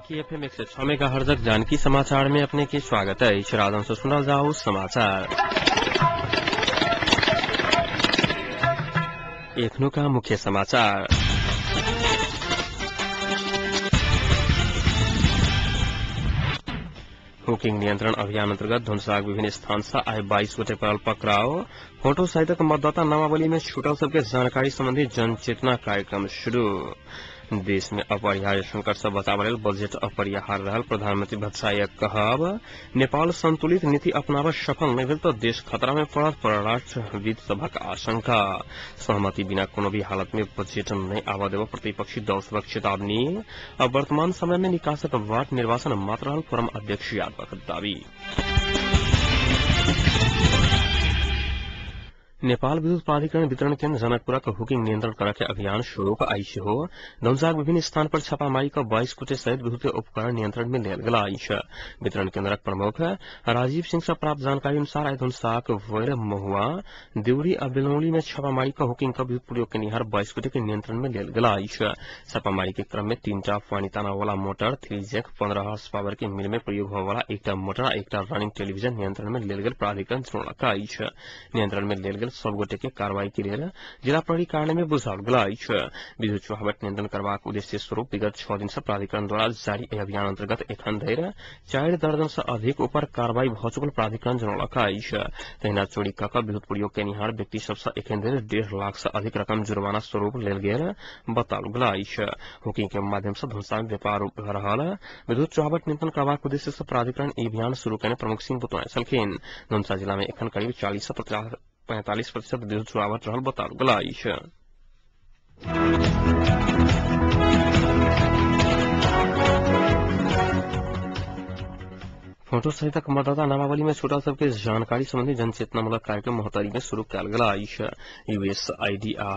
Janaki FM 106 megahertz Janaki समाचार में अपने के स्वागत है। राधन से सुनल जाओ समाचार। एखनो का मुख्य समाचार। हुकिंग नियंत्रण अभियान अंतर्गत धुनसाग विभिन्न स्थान से आए 22 गोटे पर पकड़ाव। फोटो सहित मतदाता नामावली में छूटल सबके जानकारी संबंधी जन चेतना कार्यक्रम शुरू। देश में अपरिहार्य संकट से बचाव लेल बजट अपरिहार्य रहल प्रधानमंत्री भट्टाचार्य कहब। नेपाल संतुलित नीति अपनाव सफल नहीं भेल तो देश खतरा में पड़त परराष्ट्रविद सभक आशंका। सहमति बिना कोनो भी हालत में बजट नहीं आवा देव प्रतिपक्षी दल सभक चेतावनी। अब वर्तमान समय में निकासक वार्ड निर्वाचन मात्र रहल फोरम अध्यक्ष यादवक दावी। नेपाल विद्युत प्राधिकरण वितरण केन्द्र जनकपुरा का हुकिंग नियंत्रण करके अभियान शुरू का आई हो। धनसाग विभिन्न स्थान पर छापामारी का 22 गोटे सहित विद्युतीय उपकरण नियंत्रण में लिया गया आई। वितरण केन्द्र प्रमुख राजीव सिंह से प्राप्त जानकारी अनुसार आई धनसाग वैर महुआ देवरी और बेलौली में छापामारी का हुकिंग का विद्युत प्रयोग के निहार 22 गोटे के नियंत्रण में लिया गया आई। छापामारी के क्रम में 3टा पानी ताना वाला मोटर 3 15 हॉर्स पावर के मिल में प्रयोग होने वाला 1टा मोटर 1टा रनिंग टेलीविजन नियंत्रण में लिया गया प्राधिकरण जनौलक आई। नियंत्रण में लिया गया सब गोटे के कार्रवाई के लिए जिला प्रहरी कार्यालय में बुझाओल गया। विद्युत चुहावट नियंत्रण करबाक उद्देश्य स्वरूप विगत 6 दिन से प्राधिकरण द्वारा जारी एहि अभियान अंतर्गत एखन धरि 4 दर्जन से अधिक ऊपर कार्रवाई भ चुकल प्राधिकरण जनौलक अछि। तहिना चोरी कऽ कऽ विद्युत प्रयोग के निहार व्यक्ति सब से एखन धरि 1.5 लाख से अधिक रकम जुर्माना स्वरूप लेल गेल बताओल गेल अछि। हुकिंग के माध्यम से धुनसा में व्यापार भ रहल विद्युत चुहावट नियंत्रण करबाक उद्देश्य से प्राधिकरण ई अभियान शुरू करने प्रमुख सिंह बतौने छलखिन। धुनसा जिला में एखन करीब 40 से 45% विद्युत चुहावट रहल बताओल गेल अछि। फोटो सहित मतदाता नामावली में छूटल सबके जानकारी संबंधी जनचेतनामूलक कार्यक्रम मोहतरी में शुरू कयल गेल अछि। यूएसआईडी आ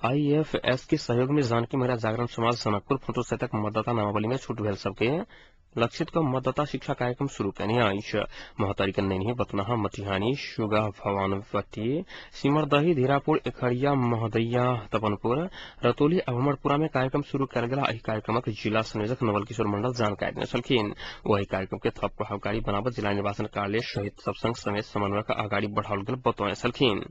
आईएफएस के सहयोग में जानकी महिला जागरण समाज जनकपुर फोटो सहित मतदाता नामावली में छूट भेल सबके लक्षित का मतदाता शिक्षा कार्यक्रम शुरू करने आई। मोहतरी के नैनी बतनाहा मटिहानी सुगा भवानपट्टी सिमरदही धीरापुर एखड़िया महदैया तपनपुर रतौली अभमरपुरा में कार्यक्रम शुरू कयल गेल। एहि कार्यक्रमक जिला संयोजक नवल किशोर मंडल जानकारी देने छलखिन। वही कार्यक्रम के थप प्रभावकारी बनावत जिला निर्वाचन कार्यालय सहित सब संघ समेत समन्वय आगाड़ी बढ़ाओल गेल बतौने छलखिन।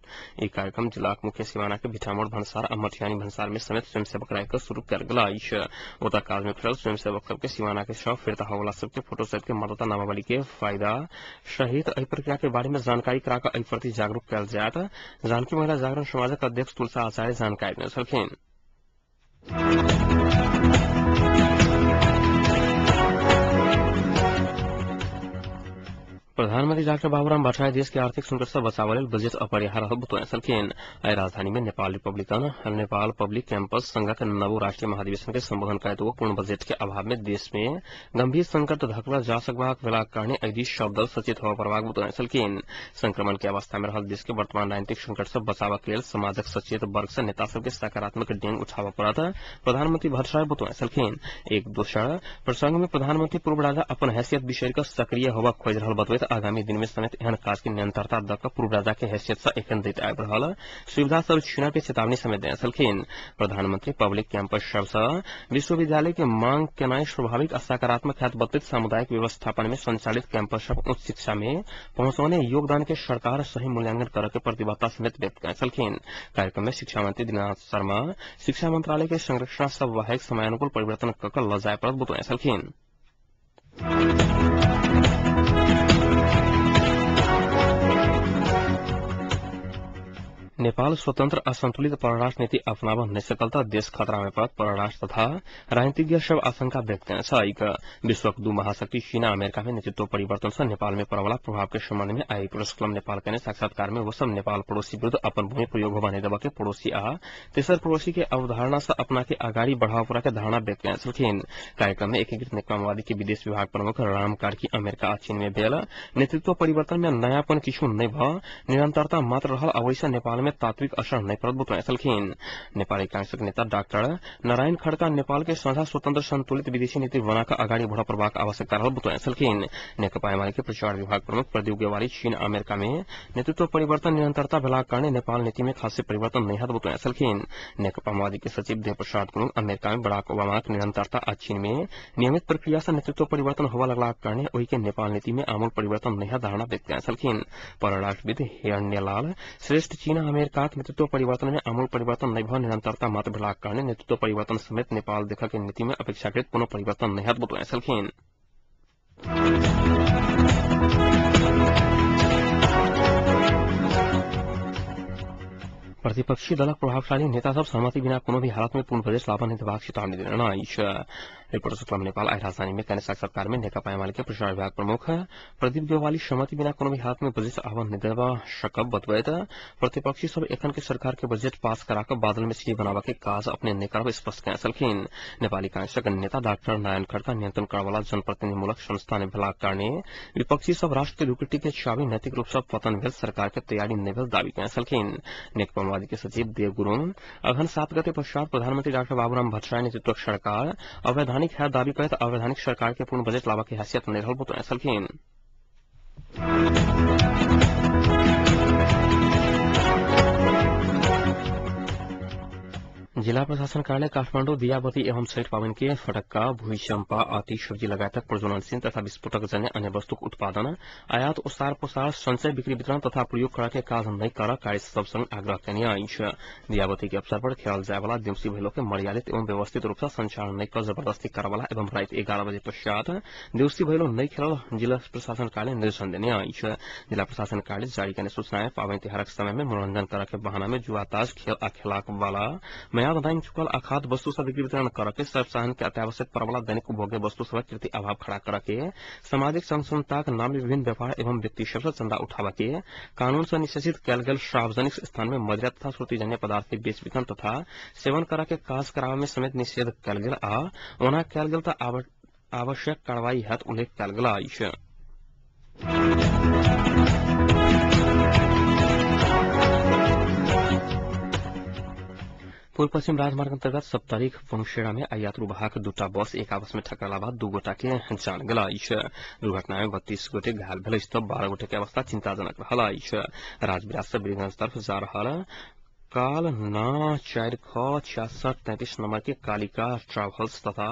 ई कार्यक्रम जिला मुख्य सीमाना के भिठामोड़ भंसार और मटिहानी भंसार में समेत स्वयंसेवक रह शुरू कयल गेल अछि। ओतऽ काज में फिरल स्वयंसेवक सबके सीमाना के शव फिरता वाला सबके फोटो सहित के मतदाता नामावली के फायदा सहित एहि प्रक्रिया के बारे में जानकारी करा कर एहि प्रति जागरूक कयल जायत। जानकी महिला जागरण समाजक अध्यक्ष तुलसा आचार्य जानकारी देने छलखिन। प्रधानमंत्री डॉक्टर बाबूराम भट्टराय देश के आर्थिक संकट से बचाव लेल बजट अपरिहार्य बतौने छलखिन। आई राजधानी में नेपाल पब्लिक कैंपस संघक नवो राष्ट्रीय महाधिवेशन के संबोधन करते हुए पूर्ण बजट के अभाव में देश में गंभीर संकट धकल जा सकबाक भेलाक कारणे एहि दिस सब दल सचेत होबय पड़बाक बतौने छलखिन। संक्रमण के अवस्था में रहल देश के वर्तमान राजनीतिक संकट से बचावक लेल समाजक सचेत वर्ग से नेता सबके सकारात्मक डेंग उठाबय पड़त प्रधानमंत्री भट्टराय बतौने छलखिन। एक दोसर प्रसंग में प्रधानमंत्री पूर्व राजा अपन हैसियत बिसरि कऽ सक्रिय होबय खोजि रहल बतबैत आगामी दिन में समेत एहन काज के निरंतरता द कऽ पूर्व राजा के हैसियत से एखन दैत आबि रहल सुविधा सब छीनय के चेतावनी समेत देने छलखिन। प्रधानमंत्री पब्लिक कैंपस सब से विश्वविद्यालय के मांग केनाई स्वाभाविक और सकारात्मक हैत बतबैत सामुदायिक व्यवस्थापन में संचालित कैंपस सब उच्च शिक्षा में पहुंचाने योगदान के सरकार सही मूल्यांकन करय के प्रतिबद्धता समेत व्यक्त कयने छलखिन। कार्यक्रम में शिक्षा मंत्री दीनानाथ शर्मा शिक्षा मंत्रालय के संरचना सवाहिक समयानुकूल परिवर्तन कऽ कऽ ल जाय पड़त बतौने छलखिन। नेपाल स्वतंत्र असंतुलित परराष्ट्र नीति अपनाव नहीं सकलता देश खतरा में पड़त परराष्ट्र तथा राजनीतिज्ञ सब आशंका व्यक्त कयने। विश्वक 2 महाशक्ति चीन अमेरिका में नेतृत्व परिवर्तन से नेपाल में पड़वाला प्रभाव के संबंध में आई प्रेस क्लब नेपाल के साक्षात्कार में वो सब नेपाल पड़ोसी विरुद्ध अपन भूमि प्रयोग होबा नहीं देबा के पड़ोसी आ तेसर पड़ोसी के अवधारणा से अपना के आगाड़ी बढ़ावा के धारणा व्यक्त कयने छलखिन। कार्यक्रम में एकीकृत नेकपा माओवादी के विदेश विभाग प्रमुख राम कार्की अमेरिका आ चीन में भेल नेतृत्व परिवर्तन में नयापन किछु नहीं भ निरंतरता मात्र रहल। अवैसा नेपाल में तात्विक असर नहीं परत बताएछलखिन। नेपाली कांग्रेसका नेता डाक्टर नारायण खड्का नेपाल के साझा स्वतन्त्र सन्तुलित विदेशी नीति बनाकर अगाडि बढ़ प्रभावक आवश्यकता रहल बताएछलखिन। नेकपा एमाले के प्रचार विभाग प्रमुख प्रदीप गेवाली चीन अमेरिका में नेतृत्व परिवर्तन निरंतरता भेलाक कारणे नेपाल नीति में खासे परिवर्तन नहीं हत बताएछलखिन। नेकपा माओवादी के सचिव देव प्रसाद गुरुङ अमेरिका में बराक ओबामाक निरंतरता आ चीन में नियमित प्रक्रिया से नेतृत्व परिवर्तन होवा लगलाक कारणे ओही के नेपाल नीति में आमूल परिवर्तन नहीं धारणा व्यक्त करेछलखिन। परराष्ट्रविद हिरण्यलाल श्रेष्ठ चीन अमेरिका नेतृत्व परिवर्तन में आमूल परिवर्तन नहीं भ निरंतरता मात्र भेलाक कारणे नेतृत्व परिवर्तन समेत नेपाल देखा के नीति में अपेक्षाकृत पुनः परिवर्तन नहीं हत बताएछलखिन। प्रतिपक्षी दलक प्रभावशाली नेता सब सहमति बिना कोनो भी हालत में पूर्ण बजेट लाभ नहीं देबाक चेतावनी देने आइछ। रिपोर्टर क्लब नेपाल आई राजधानी में कैने साक्षात्कार में नेकपा एमाले के प्रचार विभाग प्रमुख प्रदीप गेवाली सहमति बिना कोनो भी हालत में बजेट आवंटन नहीं देबा सकब बतबैत प्रतिपक्षी सब एखन के सरकार के बजेट पास कराकर बादल में सीढ़ी बनावा के काज अपने नहीं करब स्पष्ट करेछलखिन। नेपाली कांग्रेसक नेता डाक्टर नारायण खड्का नियंत्रण करवाला जनप्रतिनिधिमूलक संस्था ने भेलाक कारणे विपक्षी सब राष्ट्र के दुर्गति के चाबी नैतिक रूप से पतन भेल सरकार के तैयारी नहीं भेल दावी करेछलखिन। नेकपा माओवादी के सचिव देव गुरुङ अघन 7 गते पश्चात प्रधानमंत्री डाक्टर बाबूराम भट्टराई नेतृत्वक सरकार अवैधानिक है दावी करत अवैधानिक सरकार के पूर्ण बजेट लावा की हैसियत नहीं रहल बताएछलखिन। जिला प्रशासन कार्यालय काठमाडौँ दियाबती एवं छठ पावन के फटक्का भूइचम्पा आदि सब्जी लगायतक प्रज्वलनशील तथा विस्फोटक जन्य अन्य वस्तुक उत्पादन आयात ओसार पोसार संचय बिक्री वितरण तथा प्रयोग करा के काज नहीं कर कार्य सब संग आग्रह कने आइछ। दियाबती के अवसर पर खेल जाय वाला देउसी भैलो के मर्यादित एवं व्यवस्थित रूप से संचालन नहीं कर जबरदस्ती करवाला एवं रात 11 बजे पश्चात देउसी भैलो नहीं खेल जिला प्रशासन कार्यालय निर्देशन देने आइछ। जिला प्रशासन कार्यालय जारी करने सूचनाएं पावन त्योहारक समय में मनोरंजन करा के बहाना में जुआ ताश खेल आ खेलाक वाला बताइन चुकल अखाद्य वस्तु सब बिक्री वितरण करके सर्वसाधारण के अत्यावश्यक परवाला दैनिक उपभोग्य वस्तु सब कृति अभाव खड़ा करके सामाजिक संसंताक नाम विभिन्न व्यापार एवं व्यक्ति सब चंदा उठावा के कानून से निषेधित कैल गेल सार्वजनिक स्थान में मदिरा तथा श्रुतिजन्य पदार्थ के बेच वितरण तथा सेवन करा के काज करावे में समेत निषेध कैल गेल आ ओना कैल गेल त आवश्यक कार्रवाई हेतु उल्लेख कैल गेल आइछ। पूर्व पश्चिम राजमार्ग अंतर्गत सप्तारीख वंशेड़ा में यात्रु वाहक दूटा बस एक आपस में ठकराला बाद 2 गोटा के जान गेल आइछ। दुर्घटना में 32 गोटे घायल भेल त 12 गोटे के अवस्था चिंताजनक रहल आइछ। राजविराज से वीरगंज तरफ जा रहल काल 94663 नंबर के कालिका ट्रेवल्स तथा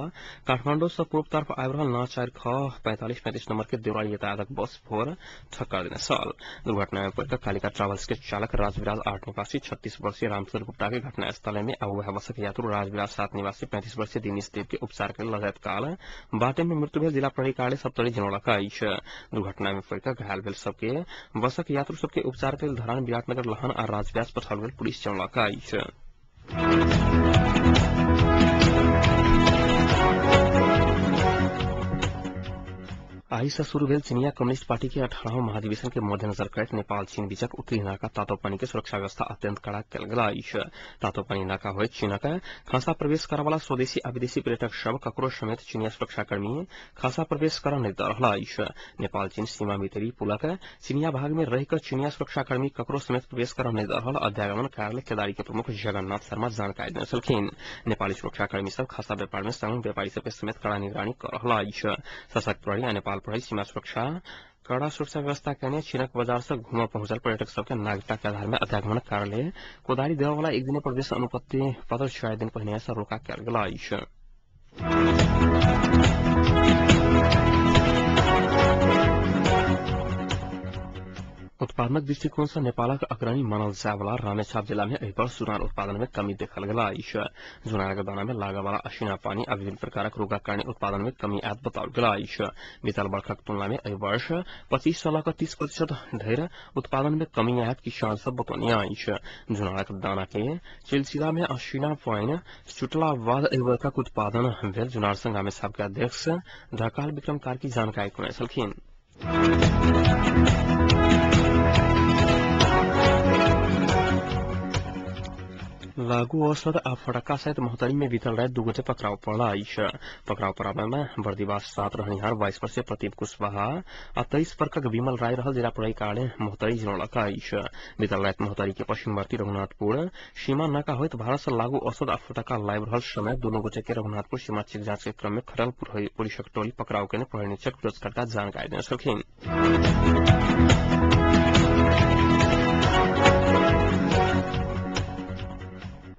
काठमांडू से पूर्व तरफ आब रहल 9464535 नंबर के देवराली यातायातक बस भोर ठक्कर देने साल दुर्घटना में पड़कर कालिका ट्रेवल्स के चालक राजविराज 8 निवासी 36 वर्षीय रामचंद्र गुप्ता के घटनास्थल में अगुआ बसक यात्रु राजविराज 7 निवासी 35 वर्षीय दिनेश देव के उपचार के लगत काल बाटे में मृत्यु भेल जिला प्रहरी कार्यालय सप्तरी जनौला आइछ। दुर्घटना में पड़कर घायल भेल सबके बसक यात्रु सबके उपचार के धरान विराटनगर लहन और राजविराज पठाओल गेल पुलिस आइछ। आई से शुरू भेल चीनिया कम्युनिस्ट पार्टी के 18वां महाधिवेशन के मद्देनजर करत नेपाल चीन बीचक उत्तरी नाका तातोपानी के सुरक्षा व्यवस्था अत्यंत कड़ा कल गेल आइछ। तातोपानी नाका होइत चीनक खासा प्रवेश करवाला स्वदेशी आ विदेशी पर्यटक सब ककरो समेत चीनिया सुरक्षाकर्मी खासा प्रवेश कर नहीं दे रहल आइछ। नेपाल चीन सीमा भीतरी पुलक चीनिया भाग में रहिकर चीनिया सुरक्षाकर्मी ककरो समेत प्रवेश कर नहीं दे रहल अध्यागमन कार्यालय केदारी के प्रमुख जगन्नाथ शर्मा जानकारी देने छलखिन। नेपाली सुरक्षाकर्मी सब खासा व्यापार में संग व्यापारी सब समेत कड़ा निगरानी कर रहल आइछ। सशक्त प्रहरी नेपाल प्रहरी सीमा सुरक्षा कड़ा सुरक्षा व्यवस्था कहने चीनक बाजार से घूम पहुंचल पर्यटक सबके नागरिकता के आधार में अध्यागमन कार्यालय कोदारी देवा वाला एक दिन प्रवेश अनुपत्ति पत्र 6 दिन पहले से रोका कल गेल आइछ। उत्पादनक दृष्टिकोण से नेपालक अग्रणी मानल जाय वाला रामेछाप जिला में एहि वर्ष जुनार उत्पादन में कमी देखल गेल आइछ। जुनारक दाना में लागे वाला असीना पानी आ विभिन्न प्रकारक रोगक कारण उत्पादन में कमी आयत बताओल गेल आइछ। बीतल वर्षक तुलना में एहि वर्ष 25-30% धरि उत्पादन में कमी आयत किसान सब बतौनी आइछ। जुनारक दाना के चिलचिला में असीना पानी छुटला बाद एहि वर्षक उत्पादन भेल जुनार संघ रामेछाप के अध्यक्ष ढकाल विक्रम कार्की जानकारी देने छलखिन। लागू औषध आ फटक्का सहित मोहतरी में बीतल रात 2 गोटे पकड़ाव पड़ला। पकड़ाव पड़ावे में बर्दीवास 7 रहनिहार 22 वर्षीय प्रदीप कुशवाहा आ 23 वर्षक विमल राय रहल जिला पड़ाई कार्य मोहतरी जिलौलक। बीतल रात मोहतरी के पश्चिमवर्ती रघुनाथपुर सीमा नाका होइत भारत से लागू औषध आ फटक्का लाइव रहल समय दोनों गोटे के रघुनाथपुर सीमा चेक जांच के क्रम में खटल पुलिसक टोली पकड़ाव के प्रहरी निरीक्षक फिरोज खड़का जानकारी देने सकिन।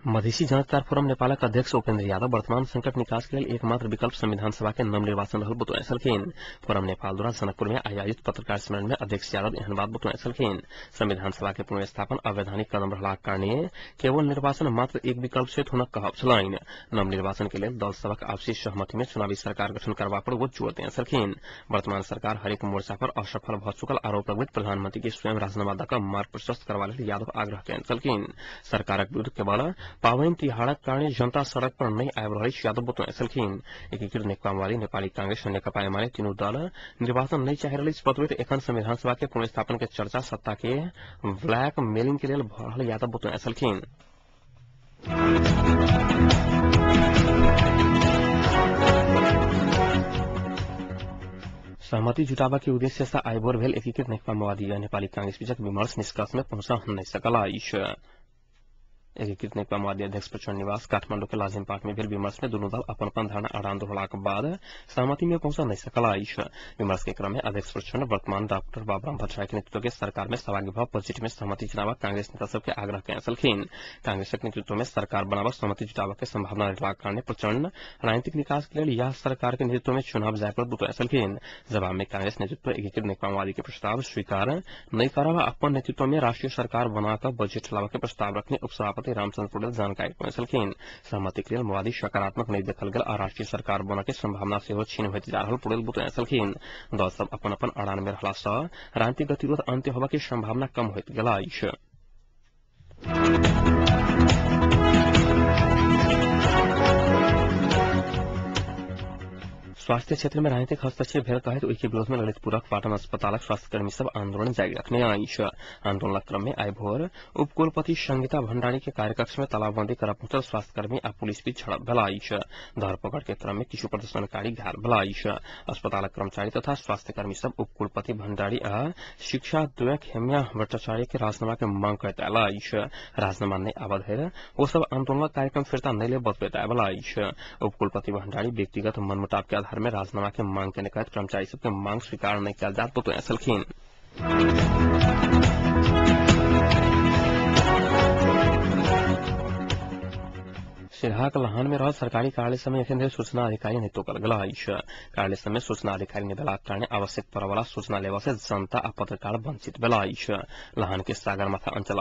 मधेसी जनता फोरम नेपालक अध्यक्ष उपेन्द्र यादव वर्तमान संकट निकास के लिए एकमात्र विकल्प संविधान सभा के नवनिर्वाचन रहल बतौले छलखिन। फोरम नेपाल द्वारा जनकपुर में आयोजित पत्रकार सम्मेलन में अध्यक्ष यादव एहन बात बतौले छलखिन। संविधान सभा के पुनर्स्थापन अवैधानिक कदम रहलाक कारणे केवल निर्वाचन मात्र एक विकल्प से हुनक कहब छलनि। नवनिर्वाचन के लिए दल सबक आपसी सहमति में चुनावी सरकार गठन करबा पर वो जोर देने छलखिन। वर्तमान सरकार हरेक मोर्चा पर असफल भ चुकल आरोप लगबैत प्रधानमंत्री के स्वयं राजीनामा दऽ कऽ मार्ग प्रशस्त करबा लेल यादव आग्रह कयने छलखिन। सरकारक विरुद्ध केवल पावनि तिहारक कारणे जनता सड़क पर नहीं आबि रहल यादव बतौने छलखिन। एकीकृत नेकपा माले नेपाली कांग्रेस नेकपा एमाले तीनों दल निर्वाचन नहीं चाहि रहल बतबैत एखन संविधान सभा के पुनर्स्थापन के चर्चा सत्ता के ब्लैक मेलिंग के लिए भ रहल यादव बतौने छलखिन। सहमति जुटावा के उद्देश्य से आइ भोर भेल एकीकृत नेकपा माओवादी आ नेपाली कांग्रेस बीचक विमर्श निष्कर्ष में पहुंचा नहीं सकला। एकीकृत नेकपा माओवादी अध्यक्ष प्रचंड निवास काठमांडू के लाजिम पार्क में भेल विमर्श में दोनों दल अपन अपन धारणा आदान दोहराक बाद सहमति में पहुंचा नहीं सकला। विमर्श के क्रम में अध्यक्ष प्रचंड वर्तमान डॉक्टर बाबूराम भट्टराय के नेतृत्व के सरकार में सहभागी भाव बजट में सहमति जुटावा कांग्रेस नेता सबके आग्रह कयने छलखिन। कांग्रेसक नेतृत्व में सरकार बनावा सहमति जुटावा के संभावना रहलाक कारणे प्रचंड राजनीतिक निकास के लिए यह सरकार के नेतृत्व में चुनाव जाय पर बतौने छलखिन। जवाब में कांग्रेस नेतृत्व एकीकृत नेकपा माओवादी के प्रस्ताव स्वीकार नहीं करवा अपन नेतृत्व में राष्ट्रीय सरकार बनाकर बजट चलावा के प्रस्ताव रखने उपसभापति रामचंद्र पौडेल जानकारी देने छलखिन। सहमति के लिए माओवादी सकारात्मक नहीं देखल गेल आ राष्ट्रीय सरकार बना के संभावना से छीन होइत जा रहल पौडेल बतौने छलखिन। दल सब अपन अपन अड़ान में रहला सँ राजनीतिक गतिरोध अंत्य होबा के संभावना कम होइत गेला। स्वास्थ्य क्षेत्र में राजनीतिक हस्तक्षेप भेल कहत ओहि के विरोध में ललितपुरक पाटन अस्पतालक स्वास्थ्यकर्मी सब आंदोलन जारी रखने आंदोलन क्रम में आइ भोर उपकुलपति संगीता भंडारी के कार्यकक्ष में तालाबंदी करब पहुंचल स्वास्थ्यकर्मी आ पुलिस बीच झड़प भेला। धरपकड़ के क्रम में किछु प्रदर्शनकारी घायल भेला। अस्पतालक कर्मचारी तथा स्वास्थ्यकर्मी सब उपकुलपति भंडारी आ शिक्षा द्वयक हेम्या भट्टाचार्य के राजीनामा के मांग करैत आयला। राजीनामा नहीं आबद है वो सब आंदोलन कार्यक्रम फिरता नहीं ले बतबैत आयला। उपकुलपति भंडारी व्यक्तिगत मनमुटाव के आधार में राजीनामा के मांग के कहत कर्मचारी सबके मांग स्वीकार नहीं किया जात बतौने छलखिन। सिरहाक लहान में रहल सरकारी कार्यालय समय एखन सूचना अधिकारी नहीं तोकल गेला। कार्यालय समय सूचना अधिकारी नहीं भेलाक कारणे आवश्यक पड़य वाला सूचना लेवा से जनता आ पत्रकार वंचित भेला। लहान के सागरमाथा अंचल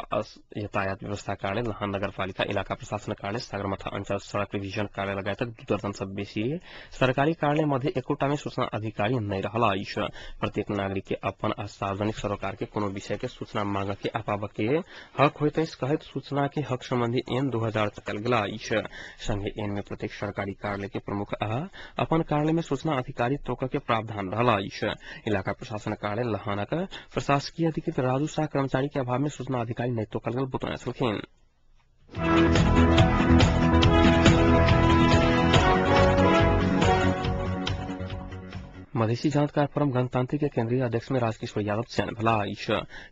यातायात व्यवस्था कार्यालय, लहान नगरपालिका इलाका प्रशासन कार्यालय, सागरमाथा अंचल सड़क रिविजन कार्यालय लगायत 2 दर्जन से बेसी सरकारी कार्यालय मध्य एकोटा में सूचना अधिकारी नहीं रहला। प्रत्येक नागरिक के अपन आ सार्वजनिक सरोकार के कोनो विषय के सूचना मांग के आपाब के हक होइत कहत सूचना के हक संबंधी एन 2000 चकल गेला। संघे एन में प्रत्येक सरकारी कार्यालय के प्रमुख आ अपन कार्यालय में सूचना अधिकारी तोक के प्रावधान रहला। इलाका प्रशासन कार्यालय लहानक प्रशासकीय अधिकृत राजू शाह कर्मचारी के अभाव में सूचना अधिकारी नहीं तोकल गेल बतौने छलखिन। मधेसी जानकार फोरम गणतांत्रिक के केंद्रीय अध्यक्ष में राजकिशोर यादव चयन भेला।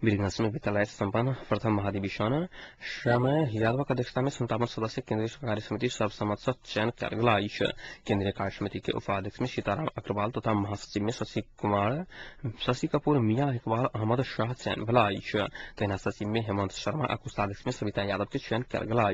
वीरगंज में विद्यालय संपन्न प्रथम महाधिवेशन समय यादवक अध्यक्षता में 57 सदस्य केंद्रीय कार्य समिति सर्वसम्मत से चयन कयल गेला। केंद्रीय कार्य समिति के उपाध्यक्ष में सीताराम अग्रवाल तथा महासचिव में शशि कपूर मियां इकबाल अहमद शाह चयन भेला। तहिना सचिव में हेमंत शर्मा आ कोषाध्यक्ष में सविता यादव के चयन कयल गेला।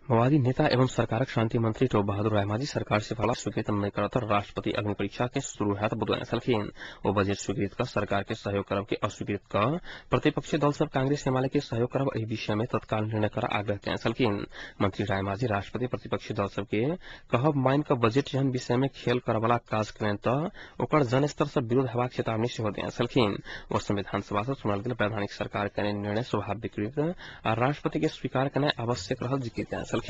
माओवादी नेता एवं सरकारक शांति मंत्री टोप बहादुर रायमाझी सरकार से फला स्वीकृत नहीं करत राष्ट्रपति अग्नि परीक्षा के शुरू हैत बतौने छलखिन। ओ बजट स्वीकृत कर सरकार के सहयोग करब के अस्वीकृत कर प्रतिपक्षी दल सब कांग्रेस एमाले के सहयोग करब एहि विषय में तत्काल निर्णय कर आग्रह कयने छलखिन। मंत्री रायमाझी राष्ट्रपति प्रतिपक्षी दल सब के कहब मान क बजट जहन विषय में खेल करवला काज करें त ओकर जन स्तर से विरोध हेबाक चेतावनी सेहो देने छलखिन। ओ संविधान सभा से चुनल गेल वैधानिक सरकार के निर्णय स्वाभाविक आ राष्ट्रपति के स्वीकार करना आवश्यक रहल जिक्र कयने छलखिन।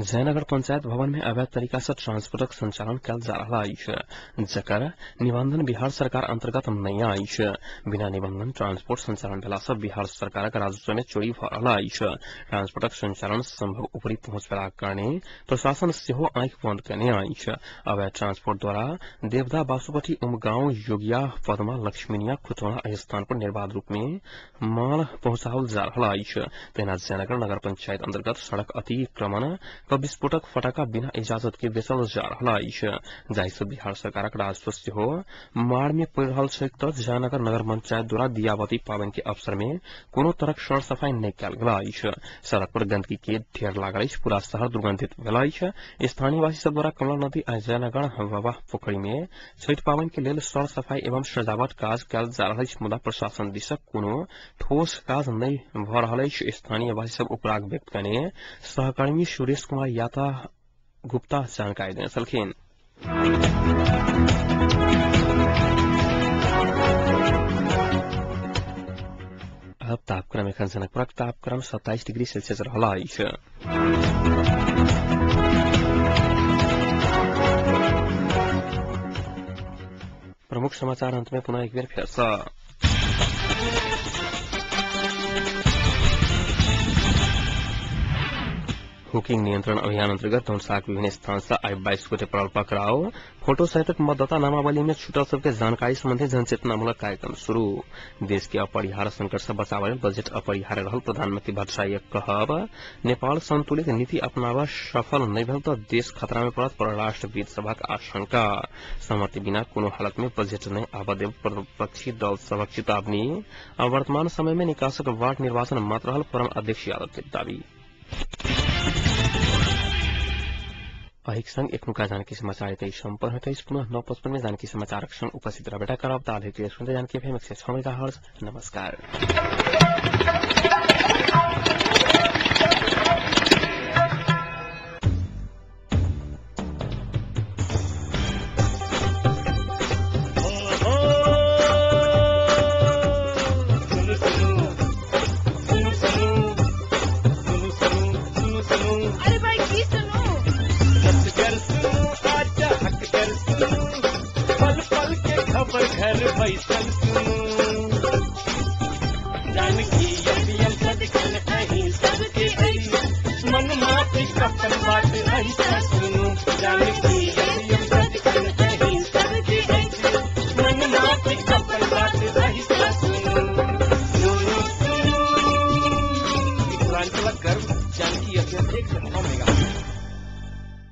जयनगर पंचायत भवन में अवैध तरीका से ट्रांसपोर्टक संचालन कयल जा रहा अछि जकर निबंधन बिहार सरकार अंतर्गत नहीं अछि। बिना निबंधन ट्रांसपोर्ट संचालन भेला से बिहार सरकारक राजस्व में चोरी भ रहल अछि। ट्रांसपोर्टक संचालन संभव ऊपरी पहुंच भेलाक कारणे प्रशासन सेहो आंखि बंद केने अछि। अवैध ट्रांसपोर्ट द्वारा देवदा बासुपट्टी उमगांव योगिया पदमा लक्ष्मीनिया खुतौना स्थान पर निर्बाध रूप में माल पहुंचाओल जा रहा अछि। तेना जयनगर नगर पंचायत अंतर्गत सड़क अतिक्रमण क विस्फोटक फटाका बिना इजाजत के बेचल जा रहा अछि, जाहिसे बिहार सरकारक राजस्व सेहो मार में पड़ि रहल छै। त जयनगर नगर पंचायत द्वारा दियावती पावनि के अवसर में कोनो तरहक सर सफाई नहीं कयल गेल अछि। सड़क पर गंदगी के ढेर लागल अछि, पूरा शहर दुर्गंधित भेल अछि। स्थानीय वासी सब द्वारा कमला नदी आ जयनगर बाबा पोखरी में छठि पावनि के लेल सर सफाई एवं सजावट काज कयल जा रहल अछि, मुदा प्रशासन दिसक कोनो ठोस काज नहीं भ रहल अछि। स्थानीय वासी सब उपराग व्यक्त कने सहकर्मी सुरेश कुमार याता गुप्ता जानकारी देने छलखिन। अब तापक्रम एखन जनकपुरक तापक्रम 27 डिग्री सेल्सियस रहल अछि। प्रमुख समाचार अंत में पुनः एक बेर फिर से। हुकिंग नियंत्रण अभियान अंतर्गत धनसाक विभिन्न स्थान से आई 22 गोटे पड़ल पकड़ाव। फोटो सहित मतदाता नामावली में छूटल सबके जानकारी संबंधी जनचेतनामूलक कार्यक्रम शुरू। देश के अपरिहार्य संकट से बचाव लेल बजट अपरिहार्य रहल, प्रधानमंत्री भट्टाचार्यक कहब। नेपाल संतुलित नीति अपनाबा सफल नहीं भेल तो देश खतरा में पड़त, परराष्ट्रविद सभक आशंका। सहमति बिना कोनो हालत में बजट नहीं आबय देब प्रतिपक्षी दल सभक चेतावनी। वर्तमान समय में निकासक वार्ड निर्वाचन मात्र रहल, फोरम अध्यक्ष यादव के दावी। अहिक संग एखनुका जानकी समाचार इतै संपन्न होते। पुनः 9:55 में जानकी समाचारक संग उपस्थित रहबेटा करब। ताधरि के सुनते जानकी एफएम 106 मेगाहर्ट्ज। नमस्कार। घर बैसल जानकी सदखन अहीं सबके मन मात्र कपन बात ऐसा सुनो। जानकी सदखन अहीं सबके मन मात्र कपन बात ऐसा सुनो। सुनो सुनो गर्व